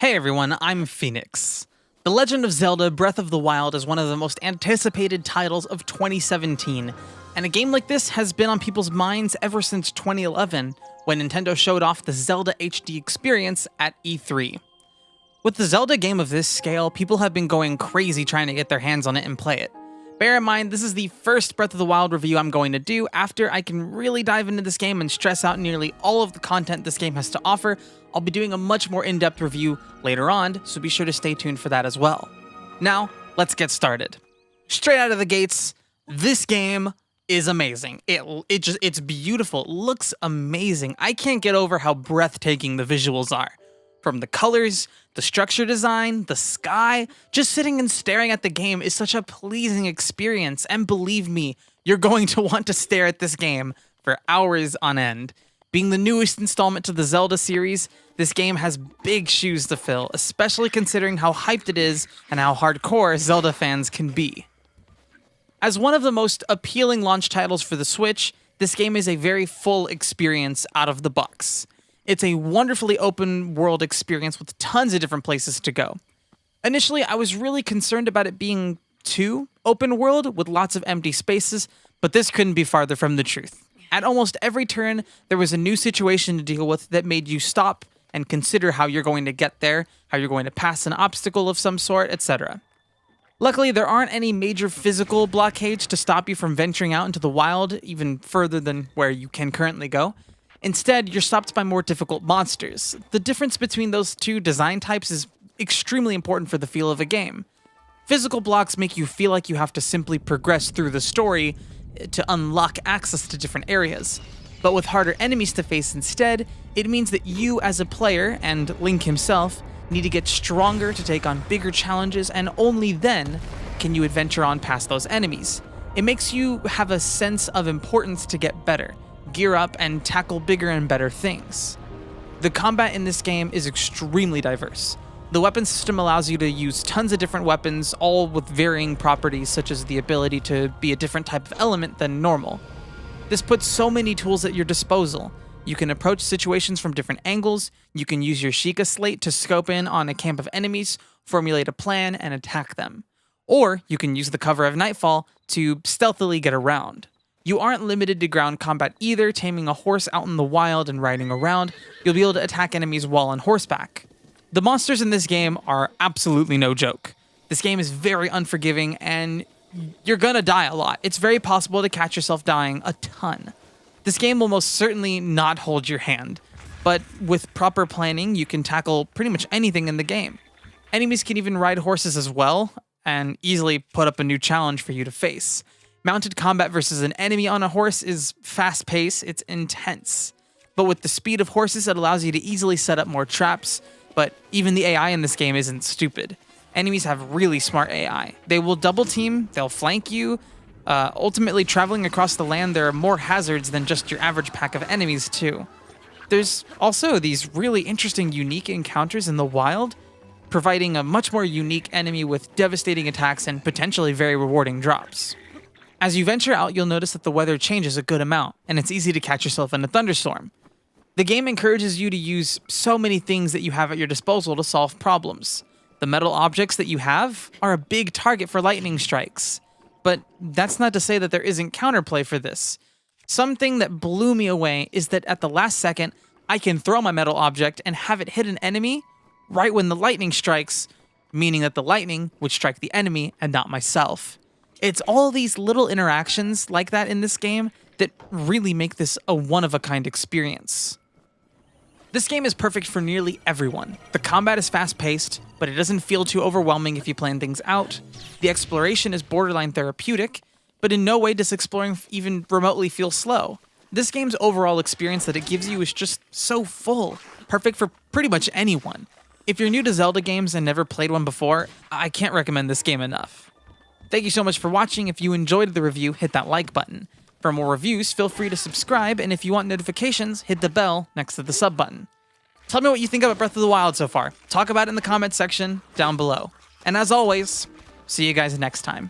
Hey everyone, I'm Phoenix. The Legend of Zelda Breath of the Wild is one of the most anticipated titles of 2017, and a game like this has been on people's minds ever since 2011, when Nintendo showed off the Zelda HD experience at E3. With the Zelda game of this scale, people have been going crazy trying to get their hands on it and play it. Bear in mind, this is the first Breath of the Wild review I'm going to do after I can really dive into this game and stress out nearly all of the content this game has to offer. I'll be doing a much more in-depth review later on, so be sure to stay tuned for that as well. Now, let's get started. Straight out of the gates, this game is amazing. It's beautiful, it looks amazing. I can't get over how breathtaking the visuals are. From the colors, the structure design, the sky, just sitting and staring at the game is such a pleasing experience, and believe me, you're going to want to stare at this game for hours on end. Being the newest installment to the Zelda series, this game has big shoes to fill, especially considering how hyped it is and how hardcore Zelda fans can be. As one of the most appealing launch titles for the Switch, this game is a very full experience out of the box. It's a wonderfully open world experience with tons of different places to go. Initially, I was really concerned about it being too open world with lots of empty spaces, but this couldn't be farther from the truth. At almost every turn, there was a new situation to deal with that made you stop and consider how you're going to get there, how you're going to pass an obstacle of some sort, etc. Luckily, there aren't any major physical blockades to stop you from venturing out into the wild even further than where you can currently go. Instead, you're stopped by more difficult monsters. The difference between those two design types is extremely important for the feel of a game. Physical blocks make you feel like you have to simply progress through the story to unlock access to different areas. But with harder enemies to face instead, it means that you as a player, and Link himself, need to get stronger to take on bigger challenges, and only then can you adventure on past those enemies. It makes you have a sense of importance to get better, gear up, and tackle bigger and better things. The combat in this game is extremely diverse. The weapon system allows you to use tons of different weapons, all with varying properties such as the ability to be a different type of element than normal. This puts so many tools at your disposal. You can approach situations from different angles, you can use your Sheikah slate to scope in on a camp of enemies, formulate a plan, and attack them. Or you can use the cover of Nightfall to stealthily get around. You aren't limited to ground combat either. Taming a horse out in the wild and riding around, you'll be able to attack enemies while on horseback. The monsters in this game are absolutely no joke. This game is very unforgiving, and you're gonna die a lot. It's very possible to catch yourself dying a ton. This game will most certainly not hold your hand, but with proper planning, you can tackle pretty much anything in the game. Enemies can even ride horses as well, and easily put up a new challenge for you to face. Mounted combat versus an enemy on a horse is fast-paced, it's intense. But with the speed of horses, it allows you to easily set up more traps, but even the AI in this game isn't stupid. Enemies have really smart AI. They will double team, they'll flank you. Ultimately, traveling across the land, there are more hazards than just your average pack of enemies too. There's also these really interesting, unique encounters in the wild, providing a much more unique enemy with devastating attacks and potentially very rewarding drops. As you venture out, you'll notice that the weather changes a good amount, and it's easy to catch yourself in a thunderstorm. The game encourages you to use so many things that you have at your disposal to solve problems. The metal objects that you have are a big target for lightning strikes. But that's not to say that there isn't counterplay for this. Something that blew me away is that at the last second, I can throw my metal object and have it hit an enemy right when the lightning strikes, meaning that the lightning would strike the enemy and not myself. It's all these little interactions like that in this game that really make this a one-of-a-kind experience. This game is perfect for nearly everyone. The combat is fast-paced, but it doesn't feel too overwhelming if you plan things out. The exploration is borderline therapeutic, but in no way does exploring even remotely feel slow. This game's overall experience that it gives you is just so full, perfect for pretty much anyone. If you're new to Zelda games and never played one before, I can't recommend this game enough. Thank you so much for watching. If you enjoyed the review, hit that like button. For more reviews, feel free to subscribe, and if you want notifications, hit the bell next to the sub button. Tell me what you think about Breath of the Wild so far. Talk about it in the comments section down below. And as always, see you guys next time.